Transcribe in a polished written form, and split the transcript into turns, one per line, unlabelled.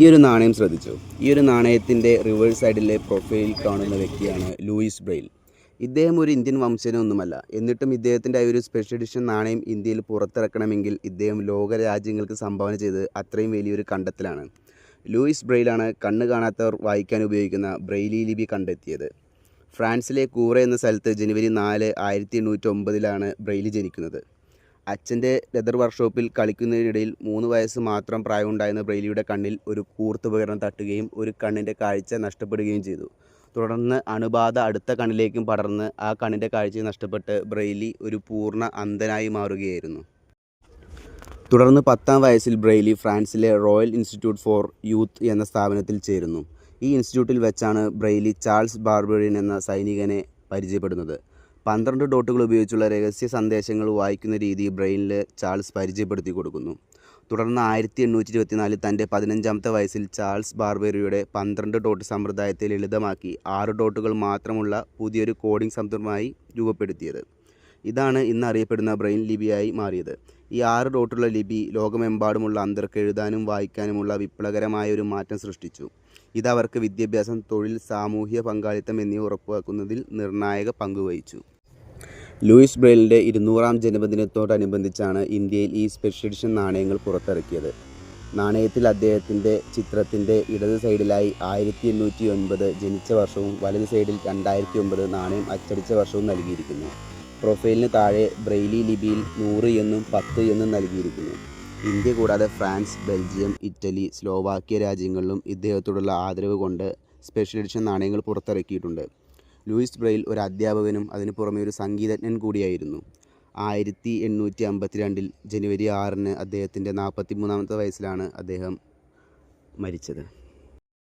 ഈ ഒരു നാണയം ശ്രദ്ധിച്ചു. ഈ ഒരു നാണയത്തിൻ്റെ റിവേഴ്സ് സൈഡിലെ പ്രൊഫൈലിൽ കാണുന്ന വ്യക്തിയാണ് ലൂയിസ് ബ്രെയിൽ. ഇദ്ദേഹം ഒരു ഇന്ത്യൻ വംശജനൊന്നുമല്ല. എന്നിട്ടും ഇദ്ദേഹത്തിൻ്റെ ആ ഒരു സ്പെഷ്യൽ എഡിഷൻ നാണയം ഇന്ത്യയിൽ പുറത്തിറക്കണമെങ്കിൽ ഇദ്ദേഹം ലോക രാജ്യങ്ങൾക്ക് സംഭാവന ചെയ്തത് അത്രയും വലിയൊരു കണ്ടെത്തലാണ്. ലൂയിസ് ബ്രെയിലാണ് കണ്ണ് കാണാത്തവർ വായിക്കാൻ ഉപയോഗിക്കുന്ന ബ്രെയിലി ലിപി കണ്ടെത്തിയത്. ഫ്രാൻസിലെ കൂറ എന്ന സ്ഥലത്ത് ജനുവരി 4, 1809 ബ്രെയിലി ജനിക്കുന്നത്. അച്ഛൻ്റെ ലെതർ വർക്ക്ഷോപ്പിൽ കളിക്കുന്നതിനിടയിൽ 3 വയസ്സ് മാത്രം പ്രായമുണ്ടായിരുന്ന ബ്രെയിലിയുടെ കണ്ണിൽ ഒരു കൂർത്തുപകരണം തട്ടുകയും ഒരു കണ്ണിൻ്റെ കാഴ്ച നഷ്ടപ്പെടുകയും ചെയ്തു. തുടർന്ന് അണുബാധ അടുത്ത കണ്ണിലേക്കും പടർന്ന് ആ കണ്ണിൻ്റെ കാഴ്ച നഷ്ടപ്പെട്ട് ബ്രെയിലി ഒരു പൂർണ്ണ അന്ധനായി മാറുകയായിരുന്നു. തുടർന്ന് 10-ാം വയസ്സിൽ ബ്രെയിലി ഫ്രാൻസിലെ റോയൽ ഇൻസ്റ്റിറ്റ്യൂട്ട് ഫോർ യൂത്ത് എന്ന സ്ഥാപനത്തിൽ ചേരുന്നു. ഈ ഇൻസ്റ്റിറ്റ്യൂട്ടിൽ വെച്ചാണ് ബ്രെയിലി ചാൾസ് ബാർബറിയൻ എന്ന സൈനികനെ പരിചയപ്പെടുന്നത്. 12 ഡോട്ടുകൾ ഉപയോഗിച്ചുള്ള രഹസ്യ സന്ദേശങ്ങൾ വായിക്കുന്ന രീതി ബ്രെയിനിൽ ചാൾസ് പരിചയപ്പെടുത്തി കൊടുക്കുന്നു. തുടർന്ന് 1824 തൻ്റെ 15-ാമത്തെ വയസ്സിൽ ചാൾസ് ബാർബറിയുടെ 12 ഡോട്ട് സമ്പ്രദായത്തെ ലളിതമാക്കി 6 ഡോട്ടുകൾ മാത്രമുള്ള പുതിയൊരു കോഡിംഗ് സംവിധാനമായി രൂപപ്പെടുത്തിയത്. ഇതാണ് ഇന്ന് അറിയപ്പെടുന്ന ബ്രെയിൽ ലിപിയായി മാറിയത്. ഈ 6 ഡോട്ടുള്ള ലിപി ലോകമെമ്പാടുമുള്ള അന്ധർക്ക് എഴുതാനും വായിക്കാനുമുള്ള വിപ്ലവകരമായ ഒരു മാറ്റം സൃഷ്ടിച്ചു. ഇതവർക്ക് വിദ്യാഭ്യാസം, തൊഴിൽ, സാമൂഹ്യ പങ്കാളിത്തം എന്നിവ ഉറപ്പാക്കുന്നതിൽ നിർണായക പങ്കുവഹിച്ചു. ലൂയിസ് ബ്രെയിലിൻ്റെ 200-ാം ജന്മദിനത്തോടനുബന്ധിച്ചാണ് ഇന്ത്യയിൽ ഈ സ്പെഷ്യൽ എഡിഷൻ നാണയങ്ങൾ പുറത്തിറക്കിയത്. നാണയത്തിൽ അദ്ദേഹത്തിൻ്റെ ചിത്രത്തിൻ്റെ ഇടത് സൈഡിലായി 1809 ജനിച്ച വർഷവും വലത് സൈഡിൽ 2009 നാണയം അച്ചടിച്ച വർഷവും നൽകിയിരിക്കുന്നു. പ്രൊഫൈലിന് താഴെ ബ്രെയിലി ലിപിയിൽ 100 എന്നും 10 എന്നും നൽകിയിരിക്കുന്നു. ഇന്ത്യ കൂടാതെ ഫ്രാൻസ്, ബെൽജിയം, ഇറ്റലി, സ്ലോവാക്യ രാജ്യങ്ങളിലും ഇദ്ദേഹത്തോടുള്ള ആദരവ് കൊണ്ട് സ്പെഷ്യൽ എഡിഷൻ നാണയങ്ങൾ പുറത്തിറക്കിയിട്ടുണ്ട്. ലൂയിസ് ബ്രെയിൽ ഒരു അധ്യാപകനും അതിനു പുറമെ ഒരു സംഗീതജ്ഞൻ കൂടിയായിരുന്നു. 1852 ജനുവരി 6 അദ്ദേഹത്തിൻ്റെ 43-ാമത്തെ വയസ്സിലാണ് അദ്ദേഹം മരിച്ചത്.